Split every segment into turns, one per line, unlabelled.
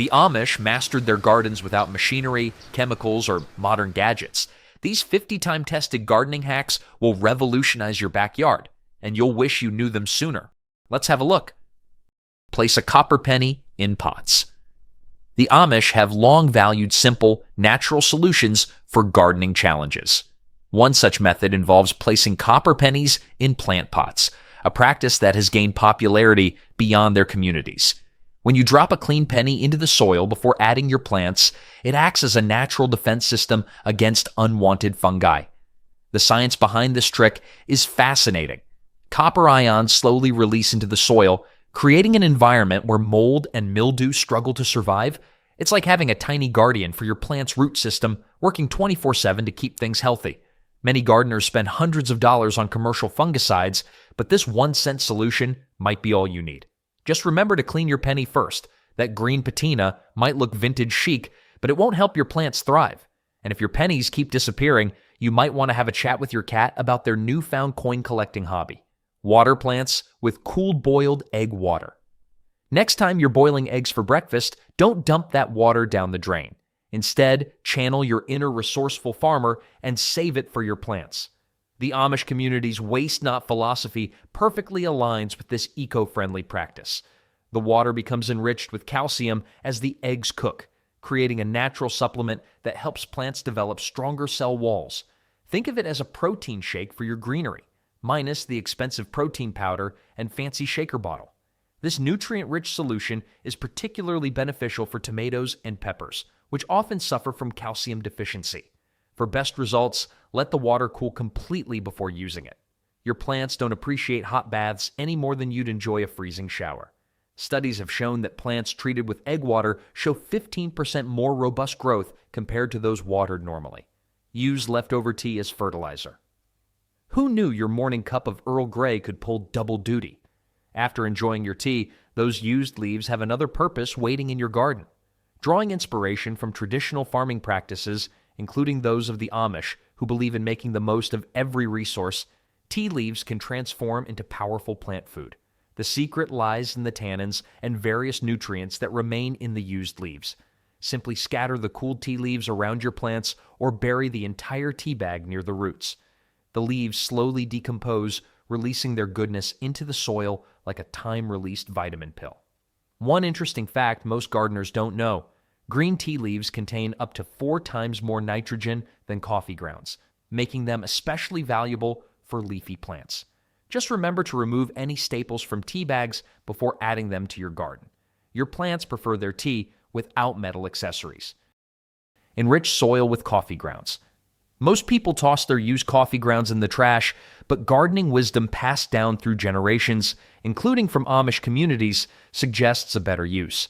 The Amish mastered their gardens without machinery, chemicals, or modern gadgets. These 50-time tested gardening hacks will revolutionize your backyard, and you'll wish you knew them sooner. Let's have a look. Place a copper penny in pots. The Amish have long valued simple, natural solutions for gardening challenges. One such method involves placing copper pennies in plant pots, a practice that has gained popularity beyond their communities. When you drop a clean penny into the soil before adding your plants, it acts as a natural defense system against unwanted fungi. The science behind this trick is fascinating. Copper ions slowly release into the soil, creating an environment where mold and mildew struggle to survive. It's like having a tiny guardian for your plant's root system, working 24/7 to keep things healthy. Many gardeners spend hundreds of dollars on commercial fungicides, but this 1-cent solution might be all you need. Just remember to clean your penny first. That green patina might look vintage chic, but it won't help your plants thrive. And if your pennies keep disappearing, you might want to have a chat with your cat about their newfound coin collecting hobby. Water plants with cooled boiled egg water. Next time you're boiling eggs for breakfast, don't dump that water down the drain. Instead, channel your inner resourceful farmer and save it for your plants. The Amish community's waste not philosophy perfectly aligns with this eco-friendly practice. The water becomes enriched with calcium as the eggs cook, creating a natural supplement that helps plants develop stronger cell walls. Think of it as a protein shake for your greenery, minus the expensive protein powder and fancy shaker bottle. This nutrient-rich solution is particularly beneficial for tomatoes and peppers, which often suffer from calcium deficiency. For best results, let the water cool completely before using it. Your plants don't appreciate hot baths any more than you'd enjoy a freezing shower. Studies have shown that plants treated with egg water show 15% more robust growth compared to those watered normally. Use leftover tea as fertilizer. Who knew your morning cup of Earl Grey could pull double duty? After enjoying your tea, those used leaves have another purpose waiting in your garden. Drawing inspiration from traditional farming practices, including those of the Amish, who believe in making the most of every resource, tea leaves can transform into powerful plant food. The secret lies in the tannins and various nutrients that remain in the used leaves. Simply scatter the cooled tea leaves around your plants or bury the entire tea bag near the roots. The leaves slowly decompose, releasing their goodness into the soil like a time-released vitamin pill. One interesting fact most gardeners don't know: green tea leaves contain up to 4 times more nitrogen than coffee grounds, making them especially valuable for leafy plants. Just remember to remove any staples from tea bags before adding them to your garden. Your plants prefer their tea without metal accessories. Enrich soil with coffee grounds. Most people toss their used coffee grounds in the trash, but gardening wisdom passed down through generations, including from Amish communities, suggests a better use.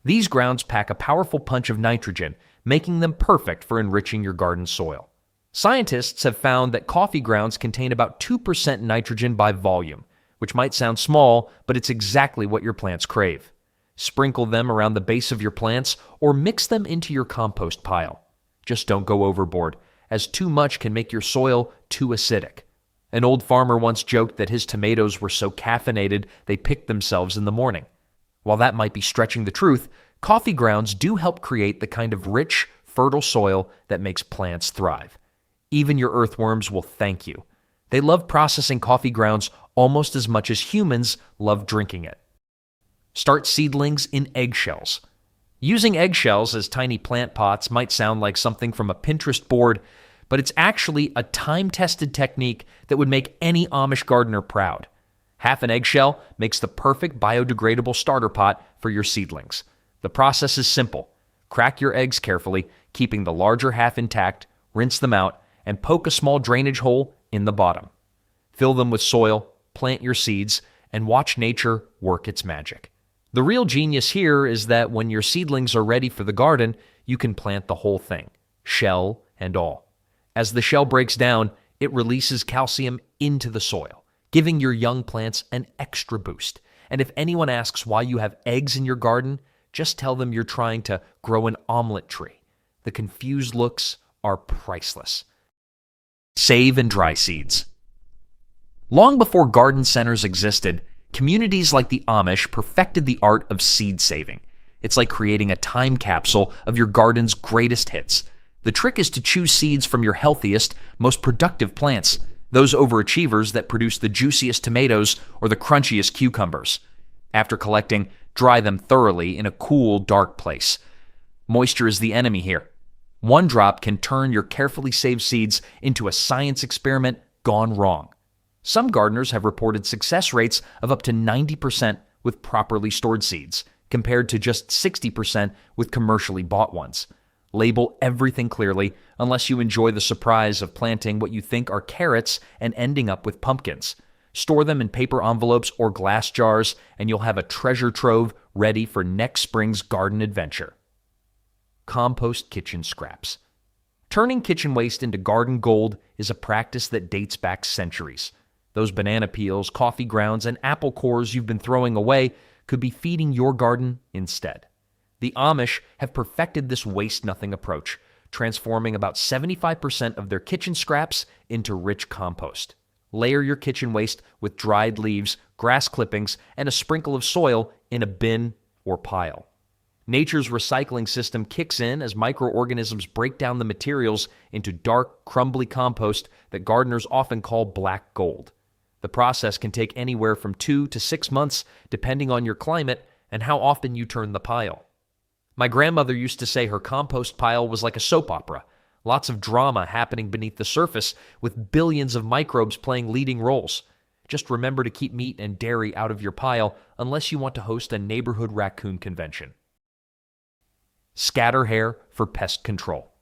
These grounds pack a powerful punch of nitrogen, making them perfect for enriching your garden soil. Scientists have found that coffee grounds contain about 2% nitrogen by volume, which might sound small, but it's exactly what your plants crave. Sprinkle them around the base of your plants or mix them into your compost pile. Just don't go overboard, as too much can make your soil too acidic. An old farmer once joked that his tomatoes were so caffeinated they picked themselves in the morning. While that might be stretching the truth, coffee grounds do help create the kind of rich, fertile soil that makes plants thrive. Even your earthworms will thank you. They love processing coffee grounds almost as much as humans love drinking it. Start seedlings in eggshells. Using eggshells as tiny plant pots might sound like something from a Pinterest board, but it's actually a time-tested technique that would make any Amish gardener proud. Half an eggshell makes the perfect biodegradable starter pot for your seedlings. The process is simple. Crack your eggs carefully, keeping the larger half intact, rinse them out, and poke a small drainage hole in the bottom. Fill them with soil, plant your seeds, and watch nature work its magic. The real genius here is that when your seedlings are ready for the garden, you can plant the whole thing, shell and all. As the shell breaks down, it releases calcium into the soil, giving your young plants an extra boost. And if anyone asks why you have eggs in your garden, just tell them you're trying to grow an omelet tree. The confused looks are priceless. Save and dry seeds. Long before garden centers existed, communities like the Amish perfected the art of seed saving. It's like creating a time capsule of your garden's greatest hits. The trick is to choose seeds from your healthiest, most productive plants, those overachievers that produce the juiciest tomatoes or the crunchiest cucumbers. After collecting, dry them thoroughly in a cool, dark place. Moisture is the enemy here. One drop can turn your carefully saved seeds into a science experiment gone wrong. Some gardeners have reported success rates of up to 90% with properly stored seeds, compared to just 60% with commercially bought ones. Label everything clearly, unless you enjoy the surprise of planting what you think are carrots and ending up with pumpkins. Store them in paper envelopes or glass jars, and you'll have a treasure trove ready for next spring's garden adventure. Compost kitchen scraps. Turning kitchen waste into garden gold is a practice that dates back centuries. Those banana peels, coffee grounds, and apple cores you've been throwing away could be feeding your garden instead. The Amish have perfected this waste-nothing approach, transforming about 75% of their kitchen scraps into rich compost. Layer your kitchen waste with dried leaves, grass clippings, and a sprinkle of soil in a bin or pile. Nature's recycling system kicks in as microorganisms break down the materials into dark, crumbly compost that gardeners often call black gold. The process can take anywhere from 2 to 6 months, depending on your climate and how often you turn the pile. My grandmother used to say her compost pile was like a soap opera, lots of drama happening beneath the surface with billions of microbes playing leading roles. Just remember to keep meat and dairy out of your pile unless you want to host a neighborhood raccoon convention. Scatter hair for pest control.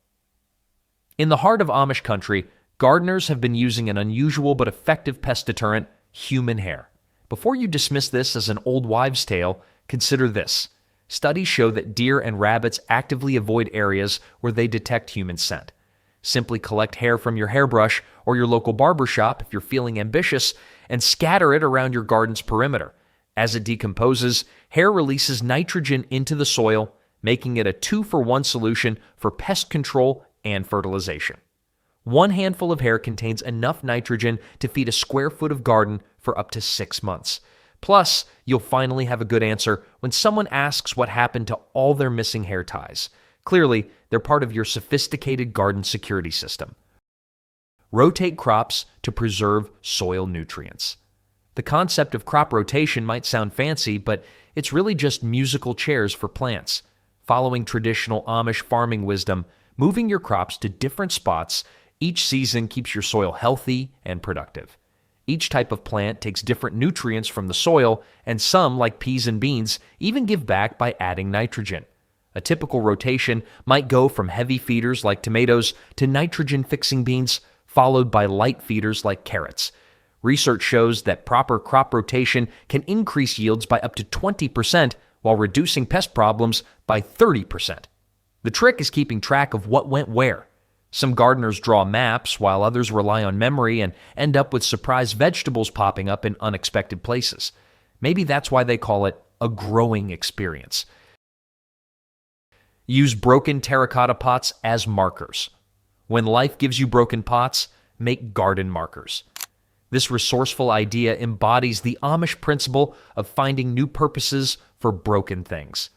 In the heart of Amish country, gardeners have been using an unusual but effective pest deterrent, human hair. Before you dismiss this as an old wives' tale, consider this. Studies show that deer and rabbits actively avoid areas where they detect human scent. Simply collect hair from your hairbrush or your local barber shop if you're feeling ambitious and scatter it around your garden's perimeter. As it decomposes, hair releases nitrogen into the soil, making it a 2-for-1 solution for pest control and fertilization. One handful of hair contains enough nitrogen to feed a square foot of garden for up to 6 months. Plus, you'll finally have a good answer when someone asks what happened to all their missing hair ties. Clearly, they're part of your sophisticated garden security system. Rotate crops to preserve soil nutrients. The concept of crop rotation might sound fancy, but it's really just musical chairs for plants. Following traditional Amish farming wisdom, moving your crops to different spots each season keeps your soil healthy and productive. Each type of plant takes different nutrients from the soil, and some, like peas and beans, even give back by adding nitrogen. A typical rotation might go from heavy feeders like tomatoes to nitrogen-fixing beans, followed by light feeders like carrots. Research shows that proper crop rotation can increase yields by up to 20% while reducing pest problems by 30%. The trick is keeping track of what went where. Some gardeners draw maps, while others rely on memory and end up with surprise vegetables popping up in unexpected places. Maybe that's why they call it a growing experience. Use broken terracotta pots as markers. When life gives you broken pots, make garden markers. This resourceful idea embodies the Amish principle of finding new purposes for broken things.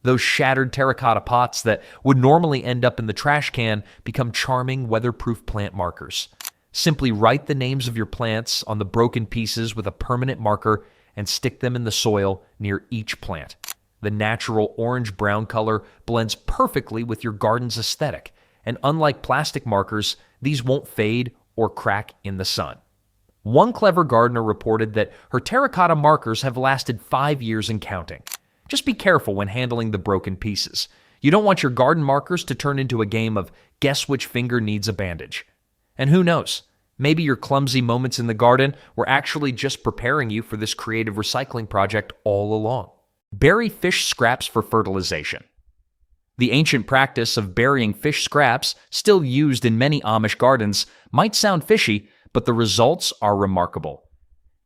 Those shattered terracotta pots that would normally end up in the trash can become charming, weatherproof plant markers. Simply write the names of your plants on the broken pieces with a permanent marker and stick them in the soil near each plant. The natural orange-brown color blends perfectly with your garden's aesthetic, and unlike plastic markers, these won't fade or crack in the sun. One clever gardener reported that her terracotta markers have lasted 5 years and counting. Just be careful when handling the broken pieces. You don't want your garden markers to turn into a game of guess which finger needs a bandage. And who knows, maybe your clumsy moments in the garden were actually just preparing you for this creative recycling project all along. Bury fish scraps for fertilization. The ancient practice of burying fish scraps, still used in many Amish gardens, might sound fishy, but the results are remarkable.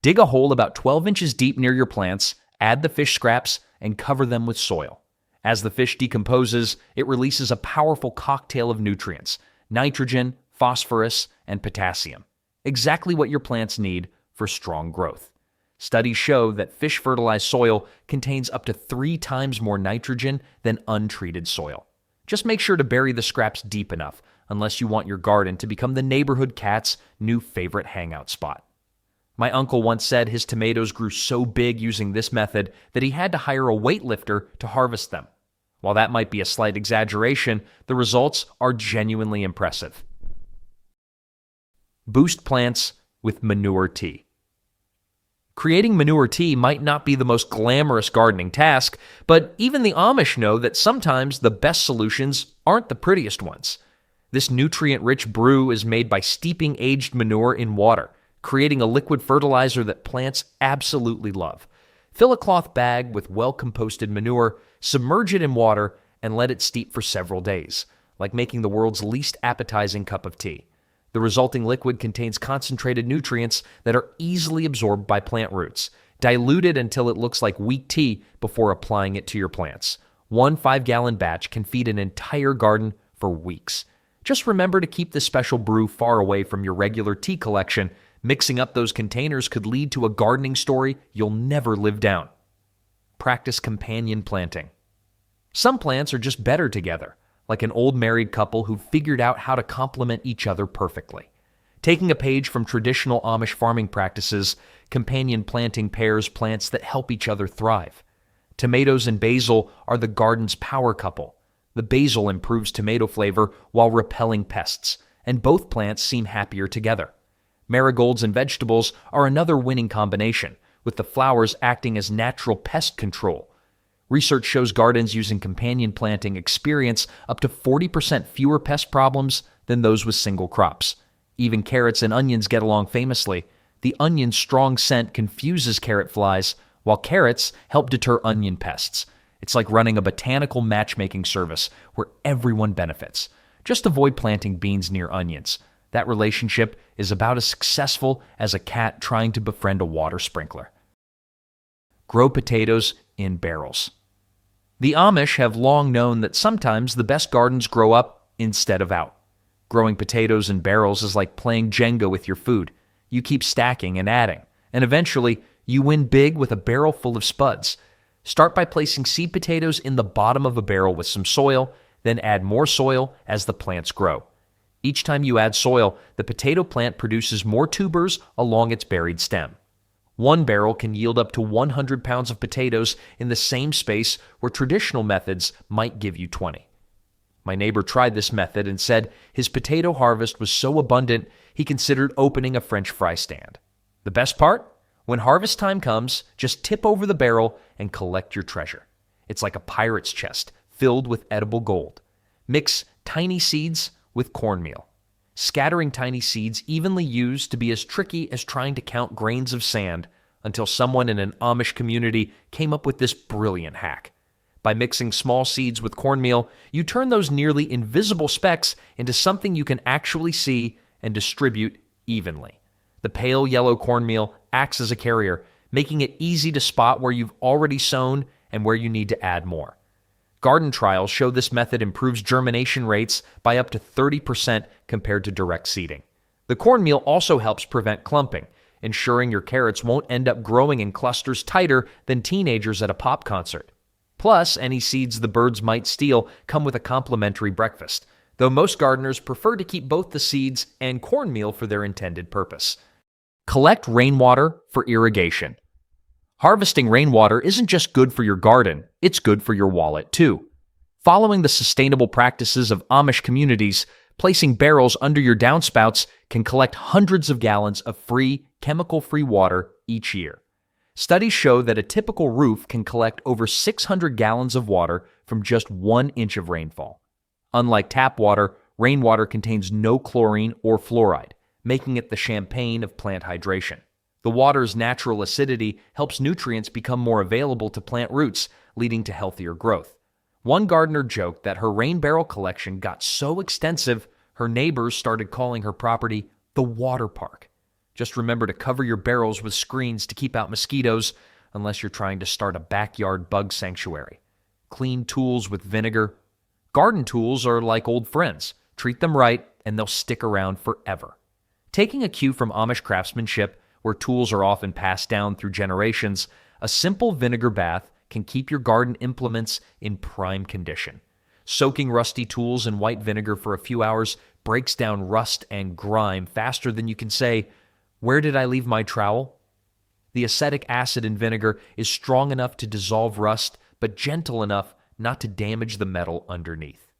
Dig a hole about 12 inches deep near your plants, add the fish scraps, and cover them with soil. As the fish decomposes, it releases a powerful cocktail of nutrients: nitrogen, phosphorus, and potassium. Exactly what your plants need for strong growth. Studies show that fish-fertilized soil contains up to 3 times more nitrogen than untreated soil. Just make sure to bury the scraps deep enough, unless you want your garden to become the neighborhood cat's new favorite hangout spot. My uncle once said his tomatoes grew so big using this method that he had to hire a weightlifter to harvest them. While that might be a slight exaggeration, the results are genuinely impressive. Boost plants with manure tea. Creating manure tea might not be the most glamorous gardening task, but even the Amish know that sometimes the best solutions aren't the prettiest ones. This nutrient-rich brew is made by steeping aged manure in water, creating a liquid fertilizer that plants absolutely love. Fill a cloth bag with well-composted manure, submerge it in water, and let it steep for several days, like making the world's least appetizing cup of tea. The resulting liquid contains concentrated nutrients that are easily absorbed by plant roots. Dilute it until it looks like weak tea before applying it to your plants. One 5-gallon batch can feed an entire garden for weeks. Just remember to keep this special brew far away from your regular tea collection. Mixing up those containers could lead to a gardening story you'll never live down. Practice companion planting. Some plants are just better together, like an old married couple who figured out how to complement each other perfectly. Taking a page from traditional Amish farming practices, companion planting pairs plants that help each other thrive. Tomatoes and basil are the garden's power couple. The basil improves tomato flavor while repelling pests, and both plants seem happier together. Marigolds and vegetables are another winning combination, with the flowers acting as natural pest control. Research shows gardens using companion planting experience up to 40% fewer pest problems than those with single crops. Even carrots and onions get along famously. The onion's strong scent confuses carrot flies, while carrots help deter onion pests. It's like running a botanical matchmaking service where everyone benefits. Just avoid planting beans near onions. That relationship is about as successful as a cat trying to befriend a water sprinkler. Grow potatoes in barrels. The Amish have long known that sometimes the best gardens grow up instead of out. Growing potatoes in barrels is like playing Jenga with your food. You keep stacking and adding, and eventually you win big with a barrel full of spuds. Start by placing seed potatoes in the bottom of a barrel with some soil, then add more soil as the plants grow. Each time you add soil, the potato plant produces more tubers along its buried stem. One barrel can yield up to 100 pounds of potatoes in the same space where traditional methods might give you 20. My neighbor tried this method and said his potato harvest was so abundant he considered opening a French fry stand. The best part? When harvest time comes, just tip over the barrel and collect your treasure. It's like a pirate's chest filled with edible gold. Mix tiny seeds with cornmeal. Scattering tiny seeds evenly used to be as tricky as trying to count grains of sand until someone in an Amish community came up with this brilliant hack. By mixing small seeds with cornmeal, you turn those nearly invisible specks into something you can actually see and distribute evenly. The pale yellow cornmeal acts as a carrier, making it easy to spot where you've already sown and where you need to add more. Garden trials show this method improves germination rates by up to 30% compared to direct seeding. The cornmeal also helps prevent clumping, ensuring your carrots won't end up growing in clusters tighter than teenagers at a pop concert. Plus, any seeds the birds might steal come with a complimentary breakfast, though most gardeners prefer to keep both the seeds and cornmeal for their intended purpose. Collect rainwater for irrigation. Harvesting rainwater isn't just good for your garden, it's good for your wallet too. Following the sustainable practices of Amish communities, placing barrels under your downspouts can collect hundreds of gallons of free, chemical-free water each year. Studies show that a typical roof can collect over 600 gallons of water from just 1 inch of rainfall. Unlike tap water, rainwater contains no chlorine or fluoride, making it the champagne of plant hydration. The water's natural acidity helps nutrients become more available to plant roots, leading to healthier growth. One gardener joked that her rain barrel collection got so extensive, her neighbors started calling her property the water park. Just remember to cover your barrels with screens to keep out mosquitoes, unless you're trying to start a backyard bug sanctuary. Clean tools with vinegar. Garden tools are like old friends. Treat them right, and they'll stick around forever. Taking a cue from Amish craftsmanship, where tools are often passed down through generations, a simple vinegar bath can keep your garden implements in prime condition. Soaking rusty tools in white vinegar for a few hours breaks down rust and grime faster than you can say, "Where did I leave my trowel?" The acetic acid in vinegar is strong enough to dissolve rust, but gentle enough not to damage the metal underneath.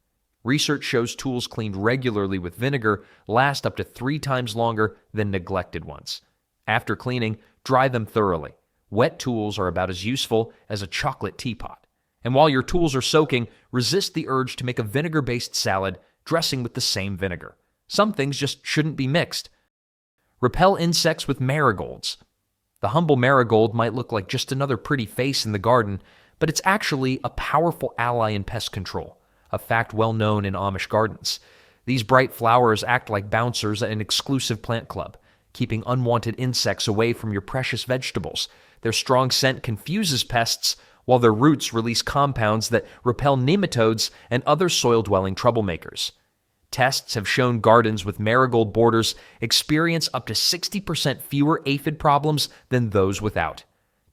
Research shows tools cleaned regularly with vinegar last up to 3 times longer than neglected ones. After cleaning, dry them thoroughly. Wet tools are about as useful as a chocolate teapot. And while your tools are soaking, resist the urge to make a vinegar-based salad dressing with the same vinegar. Some things just shouldn't be mixed. Repel insects with marigolds. The humble marigold might look like just another pretty face in the garden, but it's actually a powerful ally in pest control, a fact well known in Amish gardens. These bright flowers act like bouncers at an exclusive plant club, keeping unwanted insects away from your precious vegetables. Their strong scent confuses pests, while their roots release compounds that repel nematodes and other soil-dwelling troublemakers. Tests have shown gardens with marigold borders experience up to 60% fewer aphid problems than those without.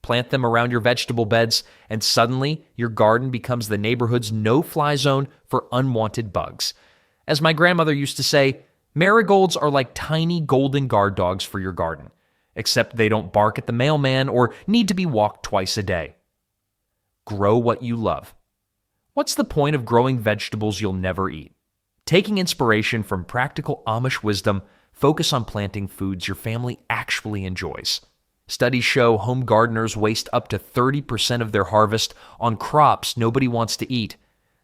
Plant them around your vegetable beds, and suddenly your garden becomes the neighborhood's no-fly zone for unwanted bugs. As my grandmother used to say, marigolds are like tiny golden guard dogs for your garden, except they don't bark at the mailman or need to be walked twice a day. Grow what you love. What's the point of growing vegetables you'll never eat? Taking inspiration from practical Amish wisdom, focus on planting foods your family actually enjoys. Studies show home gardeners waste up to 30% of their harvest on crops nobody wants to eat.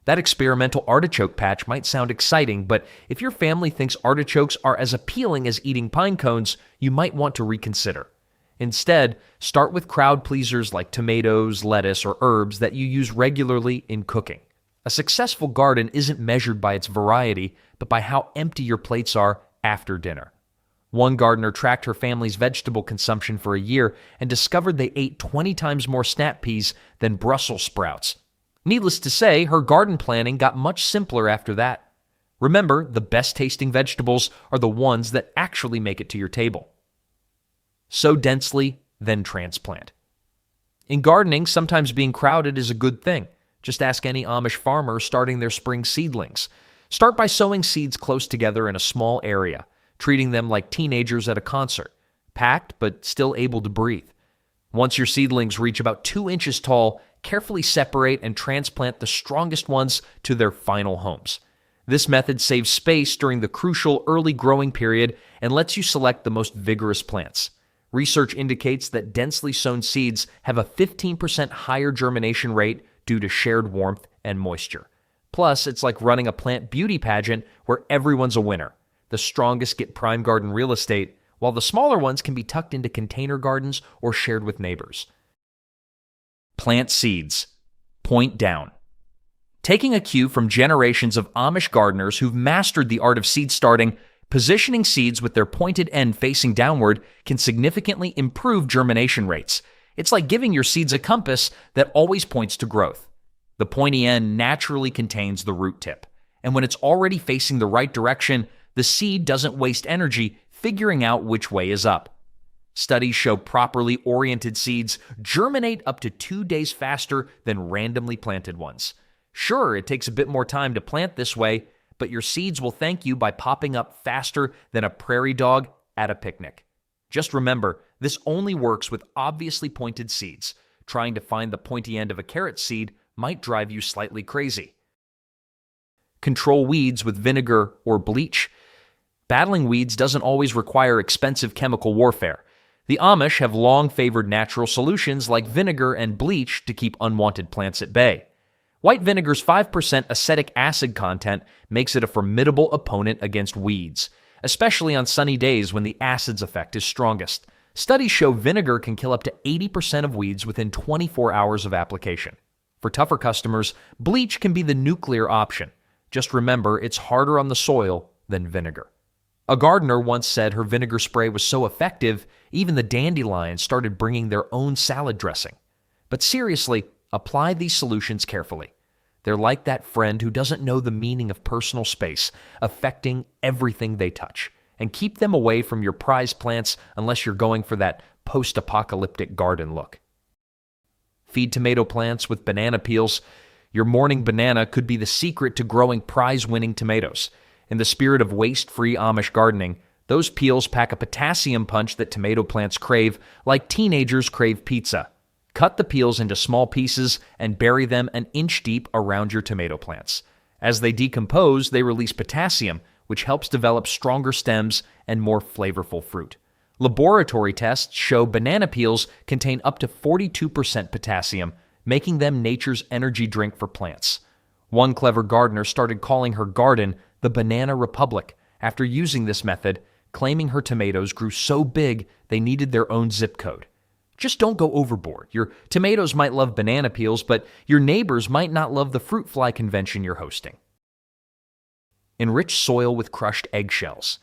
That experimental artichoke patch might sound exciting, but if your family thinks artichokes are as appealing as eating pine cones, you might want to reconsider. Instead, start with crowd pleasers like tomatoes, lettuce, or herbs that you use regularly in cooking. A successful garden isn't measured by its variety, but by how empty your plates are after dinner. One gardener tracked her family's vegetable consumption for a year and discovered they ate 20 times more snap peas than Brussels sprouts. Needless to say, her garden planning got much simpler after that. Remember, the best tasting vegetables are the ones that actually make it to your table. Sow densely, then transplant. In gardening, sometimes being crowded is a good thing. Just ask any Amish farmer starting their spring seedlings. Start by sowing seeds close together in a small area, treating them like teenagers at a concert, packed but still able to breathe. Once your seedlings reach about 2 inches tall, carefully separate and transplant the strongest ones to their final homes. This method saves space during the crucial early growing period and lets you select the most vigorous plants. Research indicates that densely sown seeds have a 15% higher germination rate due to shared warmth and moisture. Plus, it's like running a plant beauty pageant where everyone's a winner. The strongest get prime garden real estate, while the smaller ones can be tucked into container gardens or shared with neighbors. Plant seeds. Point down. Taking a cue from generations of Amish gardeners who've mastered the art of seed starting, positioning seeds with their pointed end facing downward can significantly improve germination rates. It's like giving your seeds a compass that always points to growth. The pointy end naturally contains the root tip, and when it's already facing the right direction, the seed doesn't waste energy figuring out which way is up. Studies show properly oriented seeds germinate up to 2 days faster than randomly planted ones. Sure, it takes a bit more time to plant this way, but your seeds will thank you by popping up faster than a prairie dog at a picnic. Just remember, this only works with obviously pointed seeds. Trying to find the pointy end of a carrot seed might drive you slightly crazy. Control weeds with vinegar or bleach. Battling weeds doesn't always require expensive chemical warfare. The Amish have long favored natural solutions like vinegar and bleach to keep unwanted plants at bay. White vinegar's 5% acetic acid content makes it a formidable opponent against weeds, especially on sunny days when the acid's effect is strongest. Studies show vinegar can kill up to 80% of weeds within 24 hours of application. For tougher customers, bleach can be the nuclear option. Just remember, it's harder on the soil than vinegar. A gardener once said her vinegar spray was so effective, even the dandelions started bringing their own salad dressing. But seriously, apply these solutions carefully. They're like that friend who doesn't know the meaning of personal space, affecting everything they touch. and keep them away from your prize plants unless you're going for that post-apocalyptic garden look. Feed tomato plants with banana peels. Your morning banana could be the secret to growing prize-winning tomatoes. In the spirit of waste-free Amish gardening, those peels pack a potassium punch that tomato plants crave, like teenagers crave pizza. Cut the peels into small pieces and bury them an inch deep around your tomato plants. As they decompose, they release potassium, which helps develop stronger stems and more flavorful fruit. Laboratory tests show banana peels contain up to 42% potassium, making them nature's energy drink for plants. One clever gardener started calling her garden the Banana Republic after using this method, claiming her tomatoes grew so big they needed their own zip code. Just don't go overboard. Your tomatoes might love banana peels, but your neighbors might not love the fruit fly convention you're hosting. Enrich soil with crushed eggshells.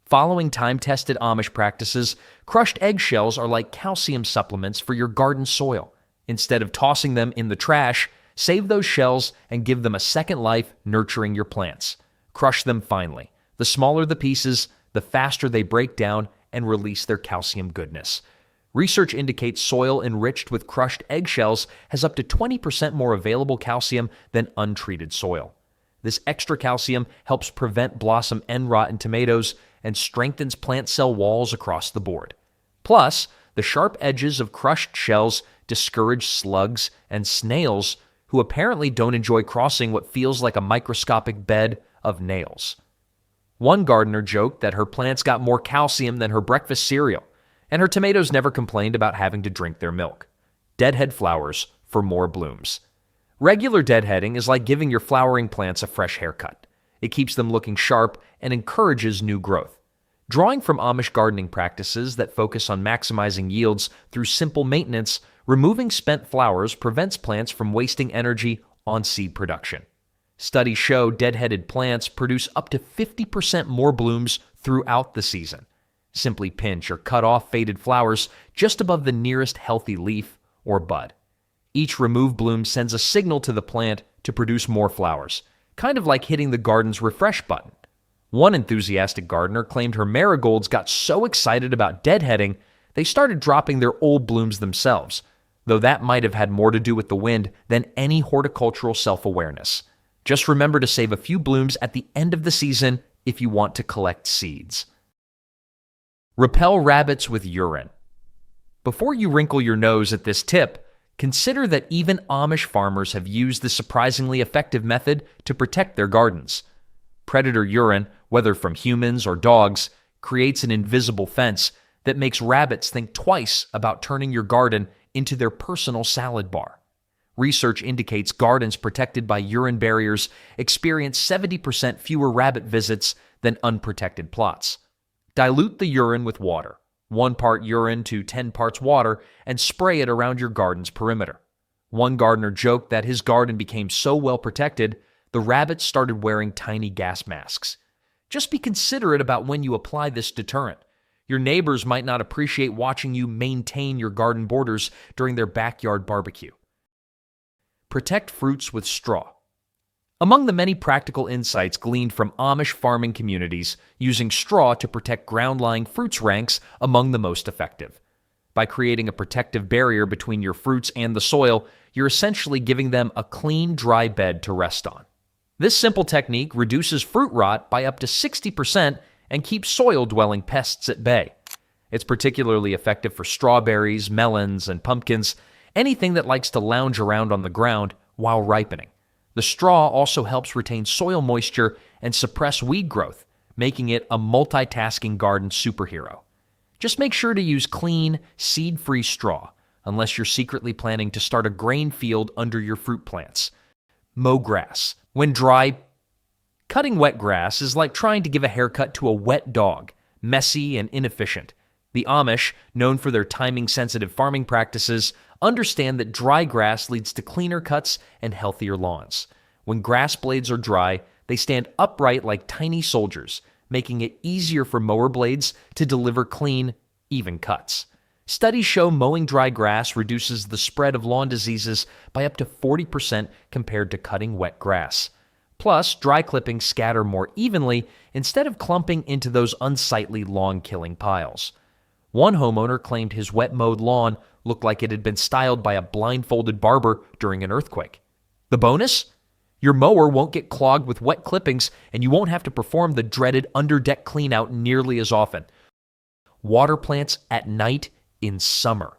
Following time-tested Amish practices, crushed eggshells are like calcium supplements for your garden soil. Instead of tossing them in the trash, save those shells and give them a second life nurturing your plants. Crush them finely. The smaller the pieces, the faster they break down and release their calcium goodness. Research indicates soil enriched with crushed eggshells has up to 20% more available calcium than untreated soil. This extra calcium helps prevent blossom end rot in tomatoes and strengthens plant cell walls across the board. Plus, the sharp edges of crushed shells discourage slugs and snails who apparently don't enjoy crossing what feels like a microscopic bed of nails. One gardener joked that her plants got more calcium than her breakfast cereal, and her tomatoes never complained about having to drink their milk. Deadhead flowers for more blooms. Regular deadheading is like giving your flowering plants a fresh haircut. It keeps them looking sharp and encourages new growth. Drawing from Amish gardening practices that focus on maximizing yields through simple maintenance, removing spent flowers prevents plants from wasting energy on seed production. Studies show deadheaded plants produce up to 50% more blooms throughout the season. Simply pinch or cut off faded flowers just above the nearest healthy leaf or bud. Each removed bloom sends a signal to the plant to produce more flowers, kind of like hitting the garden's refresh button. One enthusiastic gardener claimed her marigolds got so excited about deadheading, they started dropping their old blooms themselves, though that might have had more to do with the wind than any horticultural self-awareness. Just remember to save a few blooms at the end of the season if you want to collect seeds. Repel rabbits with urine. Before you wrinkle your nose at this tip, consider that even Amish farmers have used this surprisingly effective method to protect their gardens. Predator urine, whether from humans or dogs, creates an invisible fence that makes rabbits think twice about turning your garden into their personal salad bar. Research indicates gardens protected by urine barriers experience 70% fewer rabbit visits than unprotected plots. Dilute the urine with water, 1 part urine to 10 parts water, and spray it around your garden's perimeter. One gardener joked that his garden became so well protected, the rabbits started wearing tiny gas masks. Just be considerate about when you apply this deterrent. Your neighbors might not appreciate watching you maintain your garden borders during their backyard barbecue. Protect fruits with straw. Among the many practical insights gleaned from Amish farming communities, using straw to protect ground-lying fruits ranks among the most effective. By creating a protective barrier between your fruits and the soil, you're essentially giving them a clean, dry bed to rest on. This simple technique reduces fruit rot by up to 60% and keeps soil-dwelling pests at bay. It's particularly effective for strawberries, melons, and pumpkins, anything that likes to lounge around on the ground while ripening. The straw also helps retain soil moisture and suppress weed growth, making it a multitasking garden superhero. Just make sure to use clean, seed-free straw, unless you're secretly planning to start a grain field under your fruit plants. Mow grass. When dry, cutting wet grass is like trying to give a haircut to a wet dog, messy and inefficient. The Amish, known for their timing-sensitive farming practices, understand that dry grass leads to cleaner cuts and healthier lawns. When grass blades are dry, they stand upright like tiny soldiers, making it easier for mower blades to deliver clean, even cuts. Studies show mowing dry grass reduces the spread of lawn diseases by up to 40% compared to cutting wet grass. Plus, dry clippings scatter more evenly instead of clumping into those unsightly lawn-killing piles. One homeowner claimed his wet-mowed lawn looked like it had been styled by a blindfolded barber during an earthquake. The bonus? Your mower won't get clogged with wet clippings, and you won't have to perform the dreaded underdeck cleanout nearly as often. Water plants at night in summer.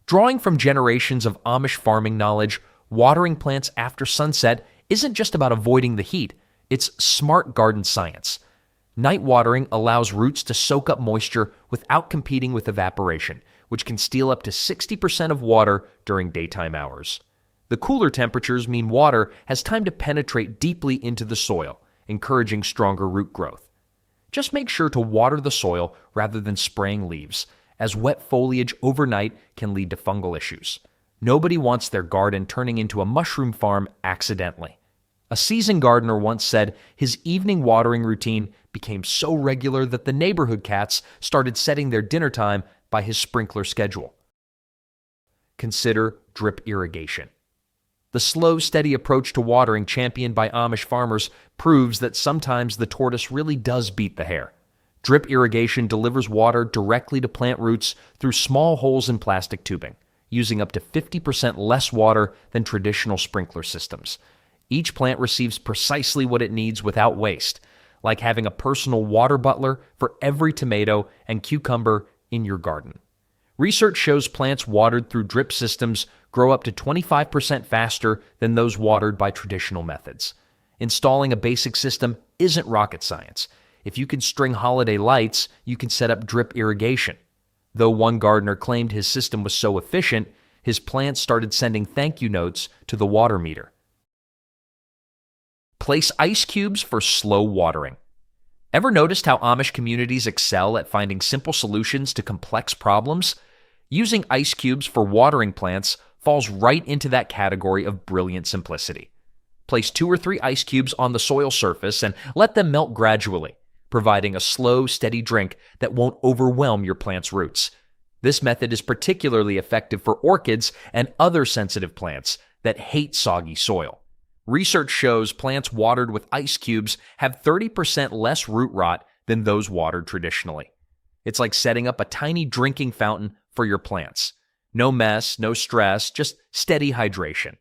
Drawing from generations of Amish farming knowledge, watering plants after sunset isn't just about avoiding the heat, it's smart garden science. Night watering allows roots to soak up moisture without competing with evaporation, which can steal up to 60% of water during daytime hours. The cooler temperatures mean water has time to penetrate deeply into the soil, encouraging stronger root growth. Just make sure to water the soil rather than spraying leaves, as wet foliage overnight can lead to fungal issues. Nobody wants their garden turning into a mushroom farm accidentally. A seasoned gardener once said his evening watering routine became so regular that the neighborhood cats started setting their dinner time by his sprinkler schedule. Consider drip irrigation. The slow, steady approach to watering championed by Amish farmers proves that sometimes the tortoise really does beat the hare. Drip irrigation delivers water directly to plant roots through small holes in plastic tubing, using up to 50% less water than traditional sprinkler systems. Each plant receives precisely what it needs without waste, like having a personal water butler for every tomato and cucumber in your garden. Research shows plants watered through drip systems grow up to 25% faster than those watered by traditional methods. Installing a basic system isn't rocket science. If you can string holiday lights, you can set up drip irrigation. Though one gardener claimed his system was so efficient, his plants started sending thank you notes to the water meter. Place ice cubes for slow watering. Ever noticed how Amish communities excel at finding simple solutions to complex problems? Using ice cubes for watering plants falls right into that category of brilliant simplicity. Place 2 or 3 ice cubes on the soil surface and let them melt gradually, providing a slow, steady drink that won't overwhelm your plant's roots. This method is particularly effective for orchids and other sensitive plants that hate soggy soil. Research shows plants watered with ice cubes have 30% less root rot than those watered traditionally. It's like setting up a tiny drinking fountain for your plants. No mess, no stress, just steady hydration.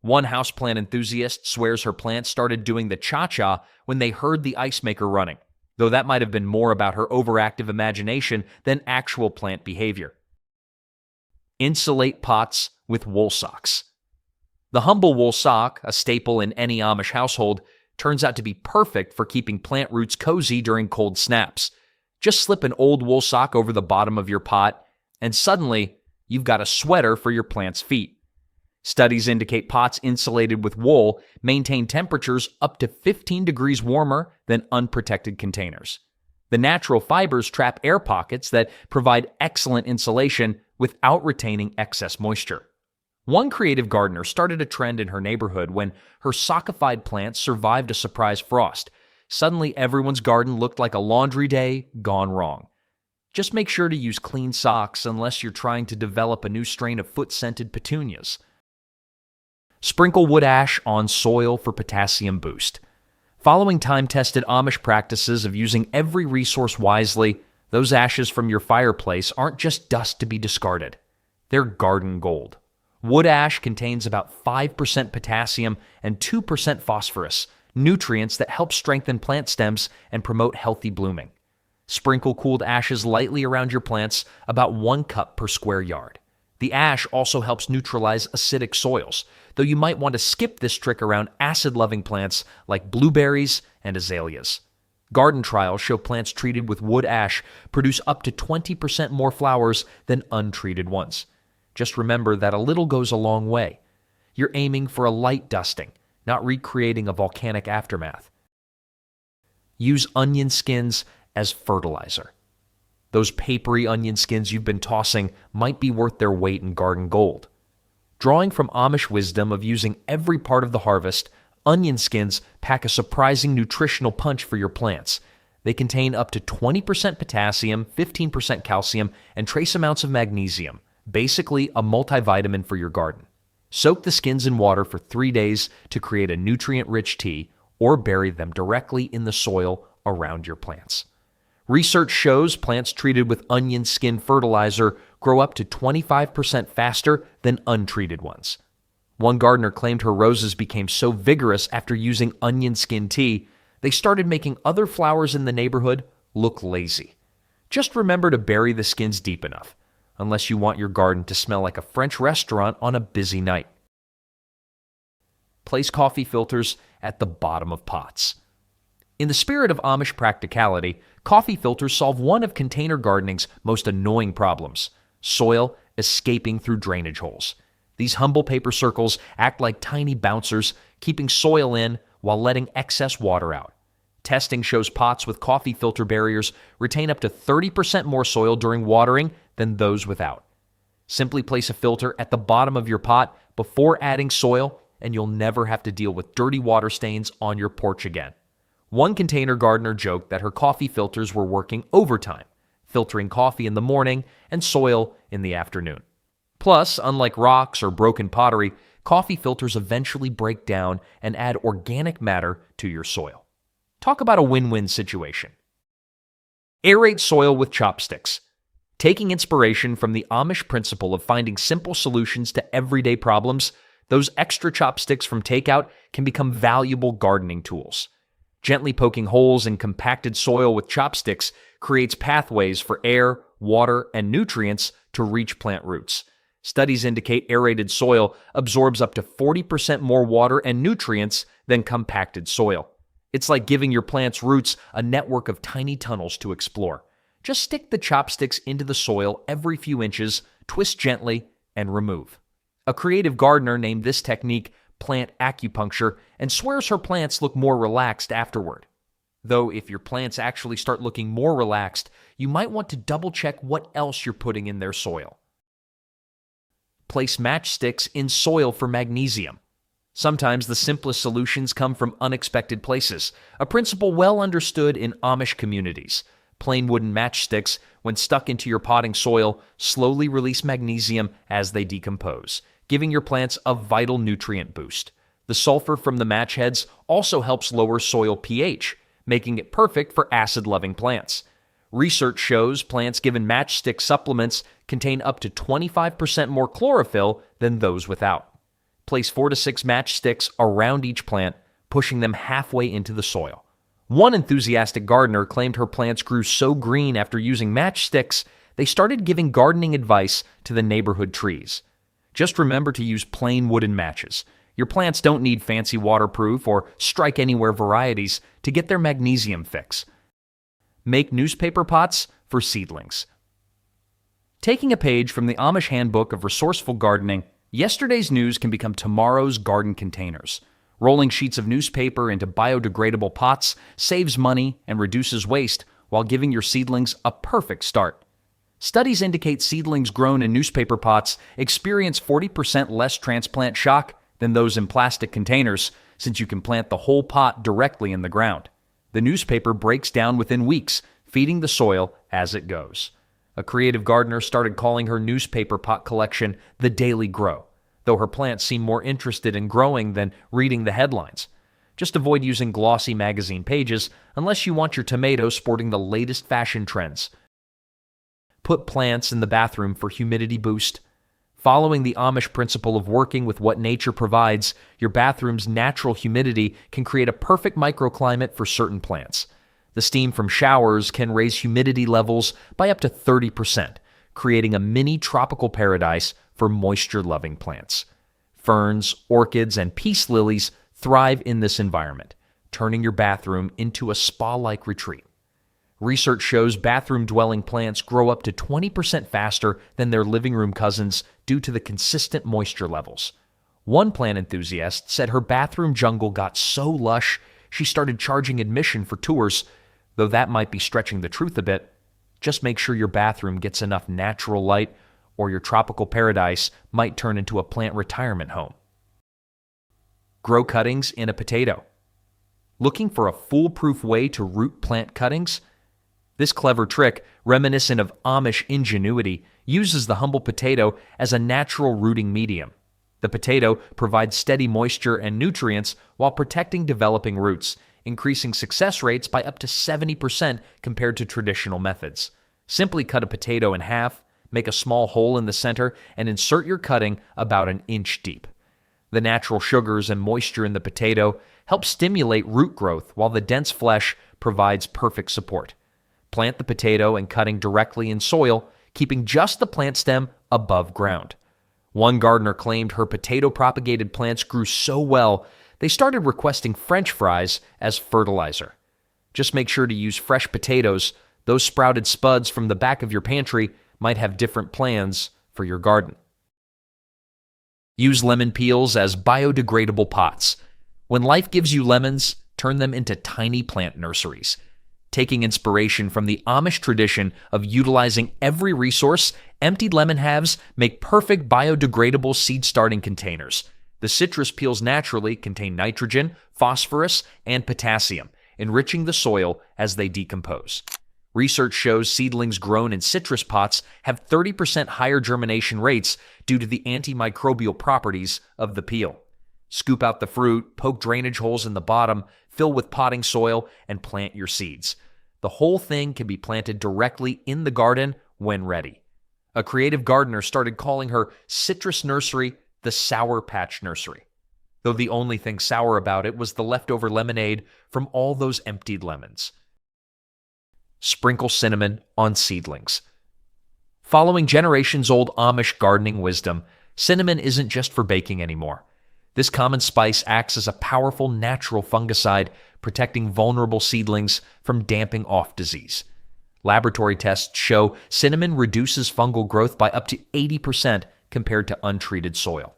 One houseplant enthusiast swears her plants started doing the cha-cha when they heard the ice maker running, though that might have been more about her overactive imagination than actual plant behavior. Insulate pots with wool socks. The humble wool sock, a staple in any Amish household, turns out to be perfect for keeping plant roots cozy during cold snaps. Just slip an old wool sock over the bottom of your pot, and suddenly, you've got a sweater for your plant's feet. Studies indicate pots insulated with wool maintain temperatures up to 15 degrees warmer than unprotected containers. The natural fibers trap air pockets that provide excellent insulation without retaining excess moisture. One creative gardener started a trend in her neighborhood when her sockified plants survived a surprise frost. Suddenly, everyone's garden looked like a laundry day gone wrong. Just make sure to use clean socks unless you're trying to develop a new strain of foot-scented petunias. Sprinkle wood ash on soil for potassium boost. Following time-tested Amish practices of using every resource wisely, those ashes from your fireplace aren't just dust to be discarded. They're garden gold. Wood ash contains about 5% potassium and 2% phosphorus, nutrients that help strengthen plant stems and promote healthy blooming. Sprinkle cooled ashes lightly around your plants, about 1 cup per square yard. The ash also helps neutralize acidic soils, though you might want to skip this trick around acid-loving plants like blueberries and azaleas. Garden trials show plants treated with wood ash produce up to 20% more flowers than untreated ones. Just remember that a little goes a long way. You're aiming for a light dusting, not recreating a volcanic aftermath. Use onion skins as fertilizer. Those papery onion skins you've been tossing might be worth their weight in garden gold. Drawing from Amish wisdom of using every part of the harvest, onion skins pack a surprising nutritional punch for your plants. They contain up to 20% potassium, 15% calcium, and trace amounts of magnesium, basically a multivitamin for your garden. Soak the skins in water for 3 days to create a nutrient-rich tea, or bury them directly in the soil around your plants. Research shows plants treated with onion skin fertilizer grow up to 25% faster than untreated ones. One gardener claimed her roses became so vigorous after using onion skin tea, they started making other flowers in the neighborhood look lazy. Just remember to bury the skins deep enough, unless you want your garden to smell like a French restaurant on a busy night. Place coffee filters at the bottom of pots. In the spirit of Amish practicality, coffee filters solve one of container gardening's most annoying problems: soil escaping through drainage holes. These humble paper circles act like tiny bouncers, keeping soil in while letting excess water out. Testing shows pots with coffee filter barriers retain up to 30% more soil during watering than those without. Simply place a filter at the bottom of your pot before adding soil, and you'll never have to deal with dirty water stains on your porch again. One container gardener joked that her coffee filters were working overtime, filtering coffee in the morning and soil in the afternoon. Plus, unlike rocks or broken pottery, coffee filters eventually break down and add organic matter to your soil. Talk about a win-win situation. Aerate soil with chopsticks. Taking inspiration from the Amish principle of finding simple solutions to everyday problems, those extra chopsticks from takeout can become valuable gardening tools. Gently poking holes in compacted soil with chopsticks creates pathways for air, water, and nutrients to reach plant roots. Studies indicate aerated soil absorbs up to 40% more water and nutrients than compacted soil. It's like giving your plant's roots a network of tiny tunnels to explore. Just stick the chopsticks into the soil every few inches, twist gently, and remove. A creative gardener named this technique plant acupuncture and swears her plants look more relaxed afterward. Though if your plants actually start looking more relaxed, you might want to double-check what else you're putting in their soil. Place matchsticks in soil for magnesium. Sometimes the simplest solutions come from unexpected places, a principle well understood in Amish communities. Plain wooden matchsticks, when stuck into your potting soil, slowly release magnesium as they decompose, giving your plants a vital nutrient boost. The sulfur from the match heads also helps lower soil pH, making it perfect for acid-loving plants. Research shows plants given matchstick supplements contain up to 25% more chlorophyll than those without. Place 4 to 6 matchsticks around each plant, pushing them halfway into the soil. One enthusiastic gardener claimed her plants grew so green after using matchsticks, they started giving gardening advice to the neighborhood trees. Just remember to use plain wooden matches. Your plants don't need fancy waterproof or strike-anywhere varieties to get their magnesium fix. Make newspaper pots for seedlings. Taking a page from the Amish Handbook of Resourceful Gardening, yesterday's news can become tomorrow's garden containers. Rolling sheets of newspaper into biodegradable pots saves money and reduces waste while giving your seedlings a perfect start. Studies indicate seedlings grown in newspaper pots experience 40% less transplant shock than those in plastic containers, since you can plant the whole pot directly in the ground. The newspaper breaks down within weeks, feeding the soil as it goes. A creative gardener started calling her newspaper pot collection the Daily Grow, though her plants seem more interested in growing than reading the headlines. Just avoid using glossy magazine pages unless you want your tomatoes sporting the latest fashion trends. Put plants in the bathroom for humidity boost. Following the Amish principle of working with what nature provides, your bathroom's natural humidity can create a perfect microclimate for certain plants. The steam from showers can raise humidity levels by up to 30%, creating a mini tropical paradise for moisture-loving plants. Ferns, orchids, and peace lilies thrive in this environment, turning your bathroom into a spa-like retreat. Research shows bathroom-dwelling plants grow up to 20% faster than their living room cousins due to the consistent moisture levels. One plant enthusiast said her bathroom jungle got so lush she started charging admission for tours, though that might be stretching the truth a bit. Just make sure your bathroom gets enough natural light, or your tropical paradise might turn into a plant retirement home. Grow cuttings in a potato. Looking for a foolproof way to root plant cuttings? This clever trick, reminiscent of Amish ingenuity, uses the humble potato as a natural rooting medium. The potato provides steady moisture and nutrients while protecting developing roots, increasing success rates by up to 70% compared to traditional methods. Simply cut a potato in half, make a small hole in the center, and insert your cutting about an inch deep. The natural sugars and moisture in the potato help stimulate root growth, while the dense flesh provides perfect support. Plant the potato and cutting directly in soil, keeping just the plant stem above ground. One gardener claimed her potato-propagated plants grew so well, they started requesting French fries as fertilizer. Just make sure to use fresh potatoes. Those sprouted spuds from the back of your pantry might have different plans for your garden. Use lemon peels as biodegradable pots. When life gives you lemons, turn them into tiny plant nurseries. Taking inspiration from the Amish tradition of utilizing every resource, emptied lemon halves make perfect biodegradable seed-starting containers. The citrus peels naturally contain nitrogen, phosphorus, and potassium, enriching the soil as they decompose. Research shows seedlings grown in citrus pots have 30% higher germination rates due to the antimicrobial properties of the peel. Scoop out the fruit, poke drainage holes in the bottom, fill with potting soil, and plant your seeds. The whole thing can be planted directly in the garden when ready. A creative gardener started calling her citrus nursery the Sour Patch Nursery, though the only thing sour about it was the leftover lemonade from all those emptied lemons. Sprinkle cinnamon on seedlings. Following generations-old Amish gardening wisdom, cinnamon isn't just for baking anymore. This common spice acts as a powerful natural fungicide, protecting vulnerable seedlings from damping off disease. Laboratory tests show cinnamon reduces fungal growth by up to 80% compared to untreated soil.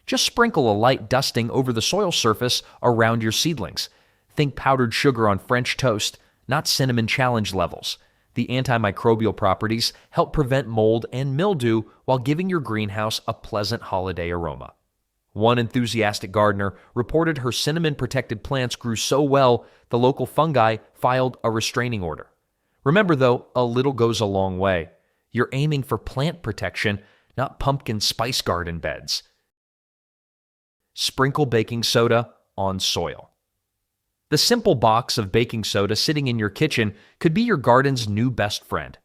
Just sprinkle a light dusting over the soil surface around your seedlings. Think powdered sugar on French toast, not cinnamon challenge levels. The antimicrobial properties help prevent mold and mildew while giving your greenhouse a pleasant holiday aroma. One enthusiastic gardener reported her cinnamon-protected plants grew so well, the local fungi filed a restraining order. Remember, though, a little goes a long way. You're aiming for plant protection, not pumpkin spice garden beds. Sprinkle baking soda on soil. The simple box of baking soda sitting in your kitchen could be your garden's new best friend.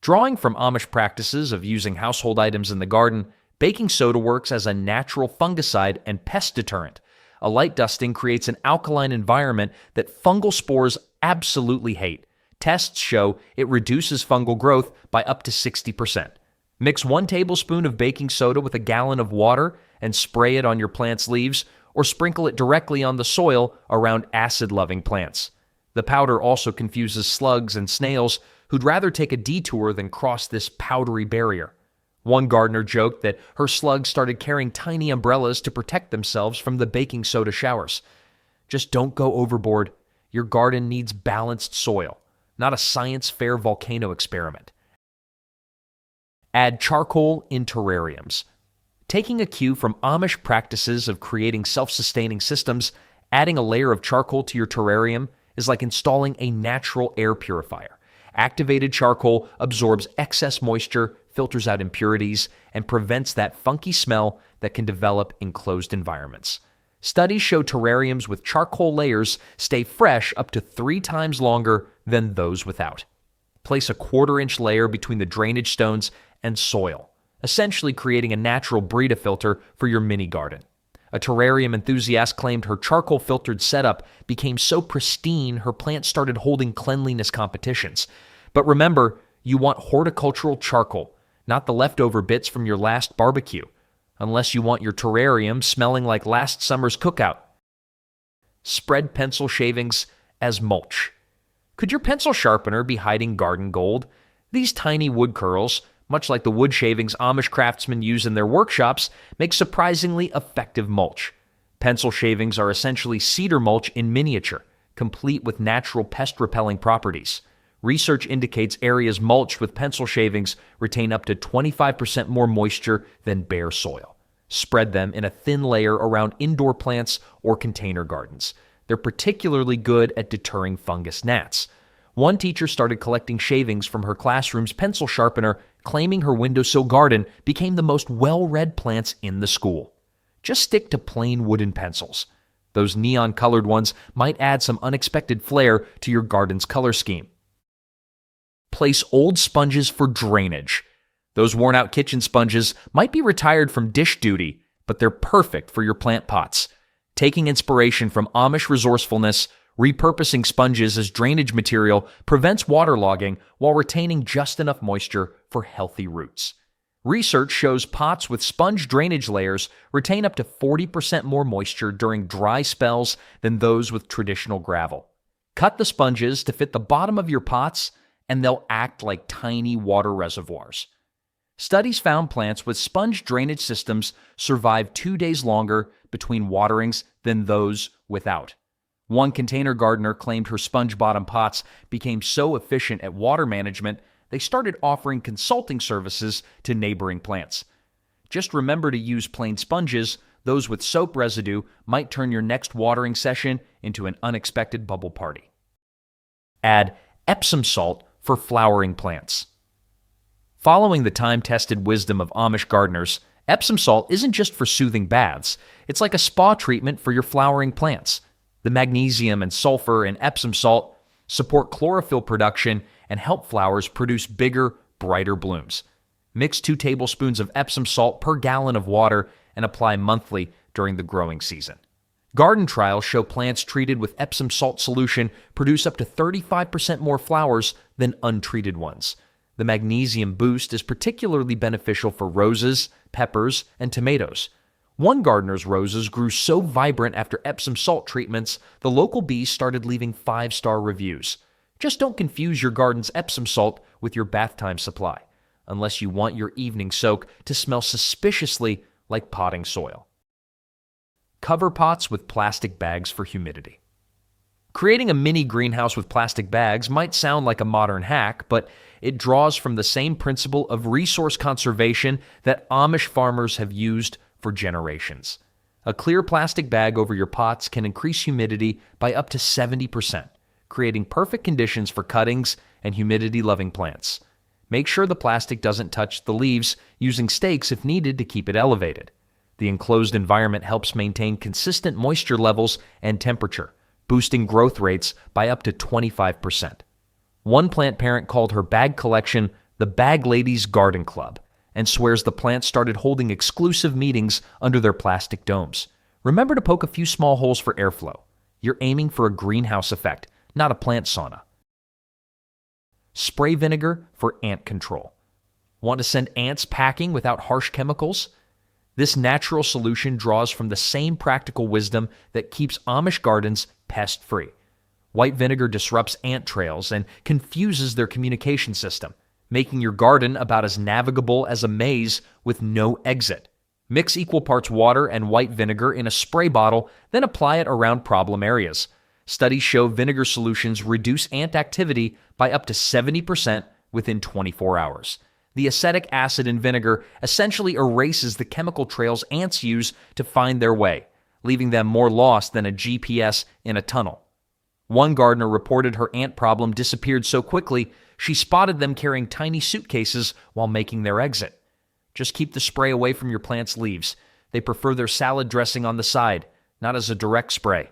Drawing from Amish practices of using household items in the garden, baking soda works as a natural fungicide and pest deterrent. A light dusting creates an alkaline environment that fungal spores absolutely hate. Tests show it reduces fungal growth by up to 60%. Mix 1 tablespoon of baking soda with a gallon of water and spray it on your plant's leaves, or sprinkle it directly on the soil around acid-loving plants. The powder also confuses slugs and snails who'd rather take a detour than cross this powdery barrier. One gardener joked that her slugs started carrying tiny umbrellas to protect themselves from the baking soda showers. Just don't go overboard. Your garden needs balanced soil, not a science fair volcano experiment. Add charcoal in terrariums. Taking a cue from Amish practices of creating self-sustaining systems, adding a layer of charcoal to your terrarium is like installing a natural air purifier. Activated charcoal absorbs excess moisture, filters out impurities, and prevents that funky smell that can develop in closed environments. Studies show terrariums with charcoal layers stay fresh up to 3 times longer than those without. Place a 1/4-inch layer between the drainage stones and soil, essentially creating a natural Brita filter for your mini garden. A terrarium enthusiast claimed her charcoal-filtered setup became so pristine her plants started holding cleanliness competitions. But remember, you want horticultural charcoal, not the leftover bits from your last barbecue, unless you want your terrarium smelling like last summer's cookout. Spread pencil shavings as mulch. Could your pencil sharpener be hiding garden gold? These tiny wood curls, much like the wood shavings Amish craftsmen use in their workshops, make surprisingly effective mulch. Pencil shavings are essentially cedar mulch in miniature, complete with natural pest-repelling properties. Research indicates areas mulched with pencil shavings retain up to 25% more moisture than bare soil. Spread them in a thin layer around indoor plants or container gardens. They're particularly good at deterring fungus gnats. One teacher started collecting shavings from her classroom's pencil sharpener, claiming her windowsill garden became the most well-read plants in the school. Just stick to plain wooden pencils. Those neon-colored ones might add some unexpected flair to your garden's color scheme. Place old sponges for drainage. Those worn-out kitchen sponges might be retired from dish duty, but they're perfect for your plant pots. Taking inspiration from Amish resourcefulness, repurposing sponges as drainage material prevents waterlogging while retaining just enough moisture for healthy roots. Research shows pots with sponge drainage layers retain up to 40% more moisture during dry spells than those with traditional gravel. Cut the sponges to fit the bottom of your pots, and they'll act like tiny water reservoirs. Studies found plants with sponge drainage systems survive 2 days longer between waterings than those without. One container gardener claimed her sponge-bottom pots became so efficient at water management, they started offering consulting services to neighboring plants. Just remember to use plain sponges. Those with soap residue might turn your next watering session into an unexpected bubble party. Add Epsom salt for flowering plants. Following the time-tested wisdom of Amish gardeners, Epsom salt isn't just for soothing baths. It's like a spa treatment for your flowering plants. The magnesium and sulfur in Epsom salt support chlorophyll production and help flowers produce bigger, brighter blooms. Mix 2 tablespoons of Epsom salt per gallon of water and apply monthly during the growing season. Garden trials show plants treated with Epsom salt solution produce up to 35% more flowers than untreated ones. The magnesium boost is particularly beneficial for roses, peppers, and tomatoes. One gardener's roses grew so vibrant after Epsom salt treatments, the local bees started leaving 5-star reviews. Just don't confuse your garden's Epsom salt with your bath time supply, unless you want your evening soak to smell suspiciously like potting soil. Cover pots with plastic bags for humidity. Creating a mini greenhouse with plastic bags might sound like a modern hack, but it draws from the same principle of resource conservation that Amish farmers have used for generations. A clear plastic bag over your pots can increase humidity by up to 70%, creating perfect conditions for cuttings and humidity-loving plants. Make sure the plastic doesn't touch the leaves, using stakes if needed to keep it elevated. The enclosed environment helps maintain consistent moisture levels and temperature, boosting growth rates by up to 25%. One plant parent called her bag collection the Bag Ladies Garden Club and swears the plants started holding exclusive meetings under their plastic domes. Remember to poke a few small holes for airflow. You're aiming for a greenhouse effect, not a plant sauna. Spray vinegar for ant control. Want to send ants packing without harsh chemicals? This natural solution draws from the same practical wisdom that keeps Amish gardens pest-free. White vinegar disrupts ant trails and confuses their communication system, making your garden about as navigable as a maze with no exit. Mix equal parts water and white vinegar in a spray bottle, then apply it around problem areas. Studies show vinegar solutions reduce ant activity by up to 70% within 24 hours. The acetic acid in vinegar essentially erases the chemical trails ants use to find their way, leaving them more lost than a GPS in a tunnel. One gardener reported her ant problem disappeared so quickly, she spotted them carrying tiny suitcases while making their exit. Just keep the spray away from your plant's leaves. They prefer their salad dressing on the side, not as a direct spray.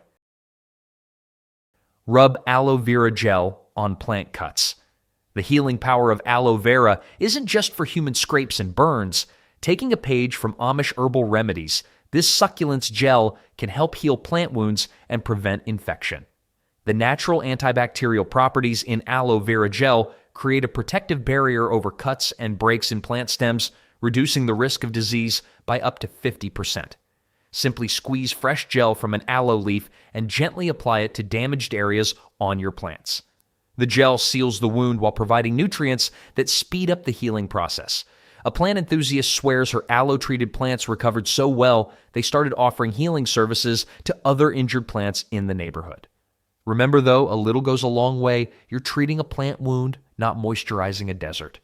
Rub aloe vera gel on plant cuts. The healing power of aloe vera isn't just for human scrapes and burns. Taking a page from Amish herbal remedies, this succulent's gel can help heal plant wounds and prevent infection. The natural antibacterial properties in aloe vera gel create a protective barrier over cuts and breaks in plant stems, reducing the risk of disease by up to 50%. Simply squeeze fresh gel from an aloe leaf and gently apply it to damaged areas on your plants. The gel seals the wound while providing nutrients that speed up the healing process. A plant enthusiast swears her aloe-treated plants recovered so well, they started offering healing services to other injured plants in the neighborhood. Remember though, a little goes a long way. You're treating a plant wound, not moisturizing a desert.